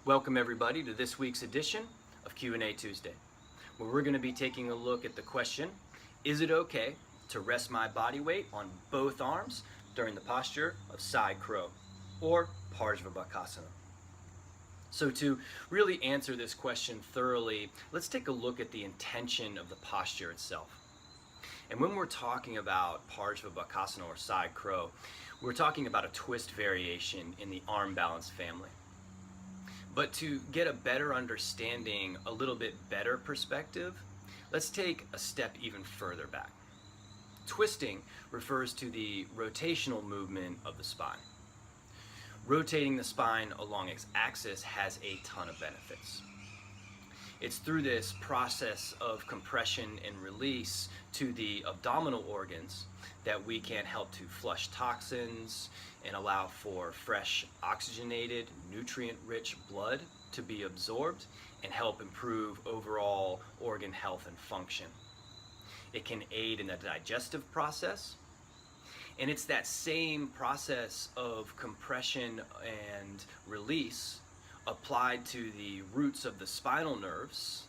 Welcome everybody to this week's edition of Q&A Tuesday, where we're going to be taking a look at the question, is it okay to rest my body weight on both arms during the posture of side crow, or Parsva Bakasana? So to really answer this question thoroughly, let's take a look at the intention of the posture itself. And when we're talking about Parsva Bakasana or side crow, we're talking about a twist variation in the arm balance family. But to get a better understanding, a little bit better perspective, let's take a step even further back. Twisting refers to the rotational movement of the spine. Rotating the spine along its axis has a ton of benefits. It's through this process of compression and release to the abdominal organs that we can help to flush toxins and allow for fresh, oxygenated, nutrient-rich blood to be absorbed and help improve overall organ health and function. It can aid in the digestive process, and it's that same process of compression and release applied to the roots of the spinal nerves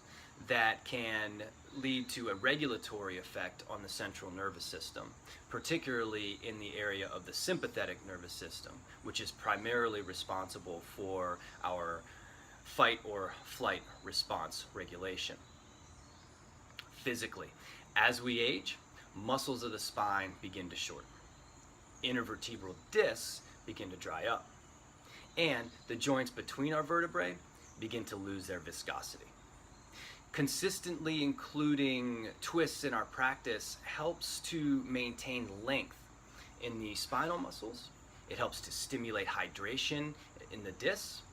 that can lead to a regulatory effect on the central nervous system, particularly in the area of the sympathetic nervous system, which is primarily responsible for our fight or flight response regulation. Physically, as we age, muscles of the spine begin to shorten. Intervertebral discs begin to dry up, and the joints between our vertebrae begin to lose their viscosity. Consistently including twists in our practice helps to maintain length in the spinal muscles. It helps to stimulate hydration in the discs,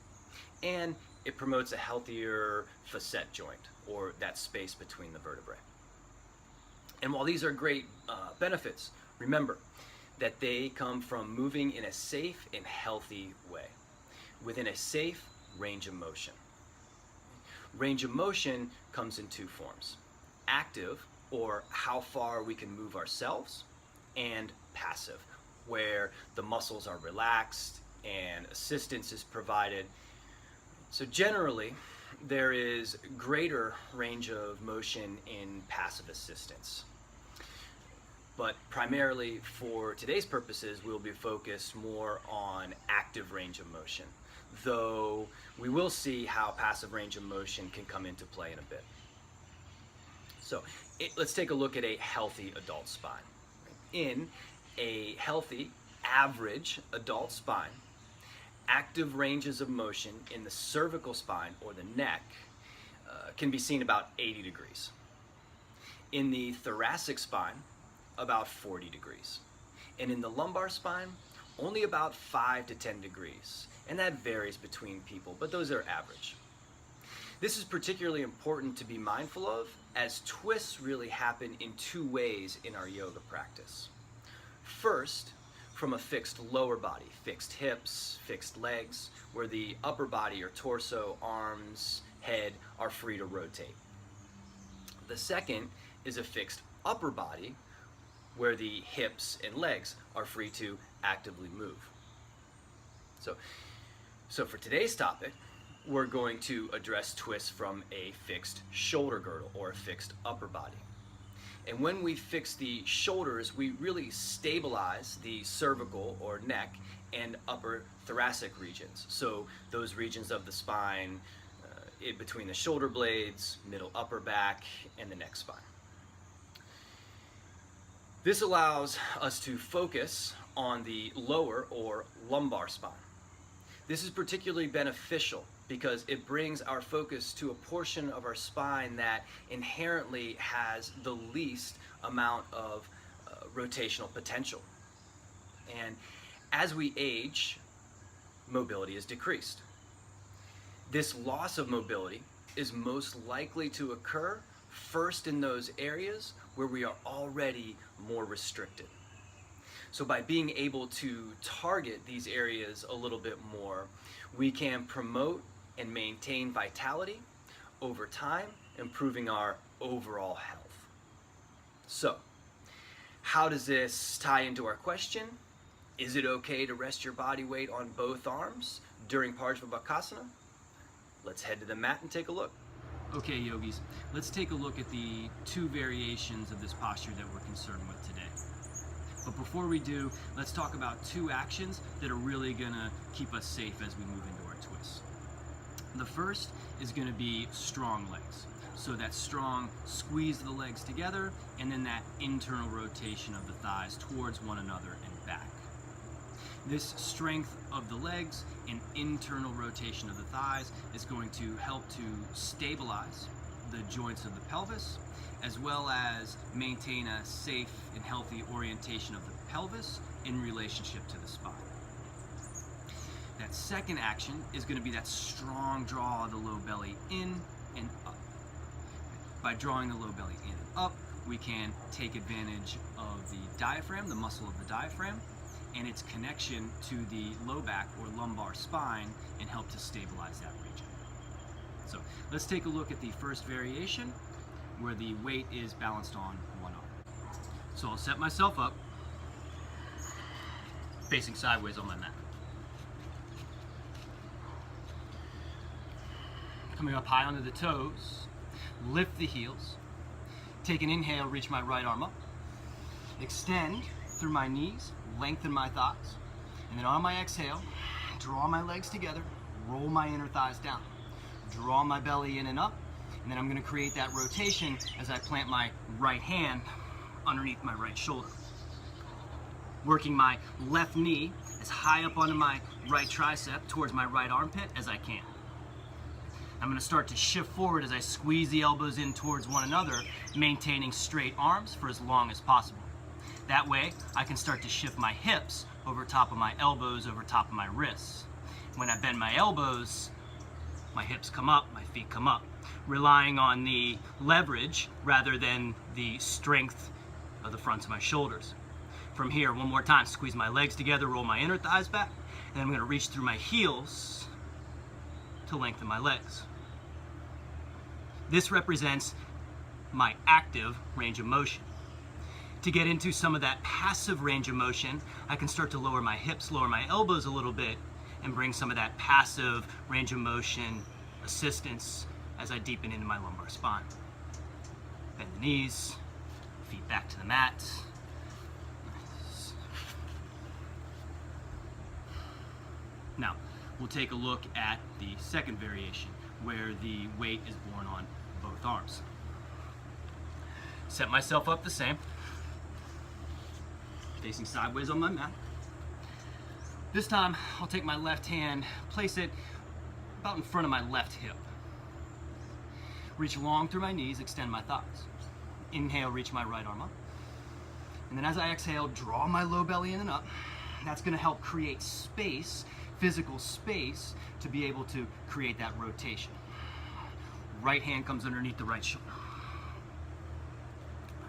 and it promotes a healthier facet joint, or that space between the vertebrae. And while these are great benefits, remember that they come from moving in a safe and healthy way, within a safe range of motion. Range of motion comes in two forms: active, or how far we can move ourselves, and passive, where the muscles are relaxed and assistance is provided. So generally, there is greater range of motion in passive assistance. But primarily for today's purposes, we'll be focused more on active range of motion, though we will see how passive range of motion can come into play in a bit. So let's take a look at a healthy adult spine. In a healthy, average adult spine, active ranges of motion in the cervical spine or the neck can be seen about 80 degrees. In the thoracic spine, about 40 degrees. And in the lumbar spine, only about 5 to 10 degrees. And that varies between people, but those are average. This is particularly important to be mindful of, as twists really happen in two ways in our yoga practice. First, from a fixed lower body, fixed hips, fixed legs, where the upper body or torso, arms, head are free to rotate. The second is a fixed upper body, where the hips and legs are free to actively move. So for today's topic, we're going to address twists from a fixed shoulder girdle or a fixed upper body. And when we fix the shoulders, we really stabilize the cervical or neck and upper thoracic regions. So those regions of the spine in between the shoulder blades, middle upper back, and the neck spine. This allows us to focus on the lower or lumbar spine. This is particularly beneficial because it brings our focus to a portion of our spine that inherently has the least amount of rotational potential. And as we age, mobility is decreased. This loss of mobility is most likely to occur first in those areas where we are already more restricted. So by being able to target these areas a little bit more, we can promote and maintain vitality over time, improving our overall health. So, how does this tie into our question? Is it okay to rest your body weight on both arms during Parsva Bakasana? Let's head to the mat and take a look. Okay, yogis, let's take a look at the two variations of this posture that we're concerned with today. But before we do, let's talk about two actions that are really gonna keep us safe as we move into our twists. The first is gonna be strong legs. So that strong squeeze of the legs together, and then that internal rotation of the thighs towards one another and back. This strength of the legs and internal rotation of the thighs is going to help to stabilize the joints of the pelvis, as well as maintain a safe and healthy orientation of the pelvis in relationship to the spine. That second action is going to be that strong draw of the low belly in and up. By drawing the low belly in and up, we can take advantage of the diaphragm, the muscle of the diaphragm, and its connection to the low back or lumbar spine, and help to stabilize that region. So let's take a look at the first variation where the weight is balanced on one arm. So I'll set myself up facing sideways on my mat. Coming up high onto the toes, lift the heels, take an inhale, reach my right arm up, extend through my knees, lengthen my thighs, and then on my exhale, draw my legs together, roll my inner thighs down, draw my belly in and up, and then I'm going to create that rotation as I plant my right hand underneath my right shoulder. Working my left knee as high up onto my right tricep towards my right armpit as I can. I'm going to start to shift forward as I squeeze the elbows in towards one another, maintaining straight arms for as long as possible. That way, I can start to shift my hips over top of my elbows, over top of my wrists. When I bend my elbows, my hips come up, my feet come up, relying on the leverage rather than the strength of the fronts of my shoulders. From here, one more time, squeeze my legs together, roll my inner thighs back, and then I'm going to reach through my heels to lengthen my legs. This represents my active range of motion. To get into some of that passive range of motion, I can start to lower my hips, lower my elbows a little bit, and bring some of that passive range of motion assistance as I deepen into my lumbar spine. Bend the knees, feet back to the mat. Nice. Now, we'll take a look at the second variation, where the weight is borne on both arms. Set myself up the same, facing sideways on my mat. This time, I'll take my left hand, place it about in front of my left hip. Reach long through my knees, extend my thighs. Inhale, reach my right arm up. And then as I exhale, draw my low belly in and up. That's going to help create space, physical space, to be able to create that rotation. Right hand comes underneath the right shoulder.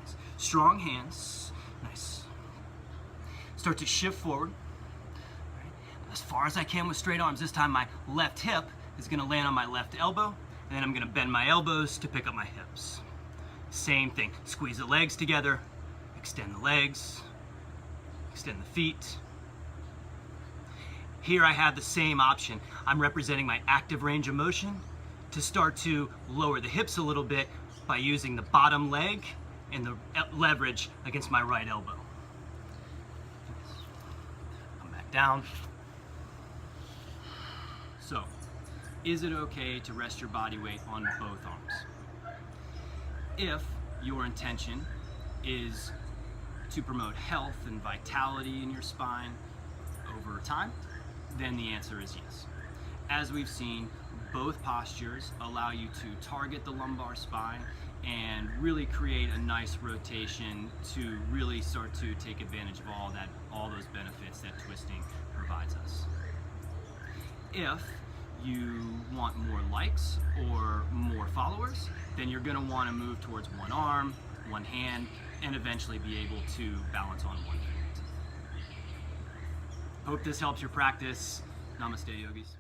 Nice. Strong hands. Nice. Start to shift forward. Right. As far as I can with straight arms. This time my left hip is going to land on my left elbow, and then I'm going to bend my elbows to pick up my hips. Same thing. Squeeze the legs together, extend the legs, extend the feet. Here I have the same option. I'm representing my active range of motion to start to lower the hips a little bit by using the bottom leg and the leverage against my right elbow. Come back down. So, is it okay to rest your body weight on both arms? If your intention is to promote health and vitality in your spine over time, then the answer is yes. As we've seen, both postures allow you to target the lumbar spine and really create a nice rotation to really start to take advantage of all those benefits that twisting provides us. If you want more likes or more followers, then you're going to want to move towards one arm, one hand, and eventually be able to balance on one hand. Hope this helps your practice. Namaste, yogis.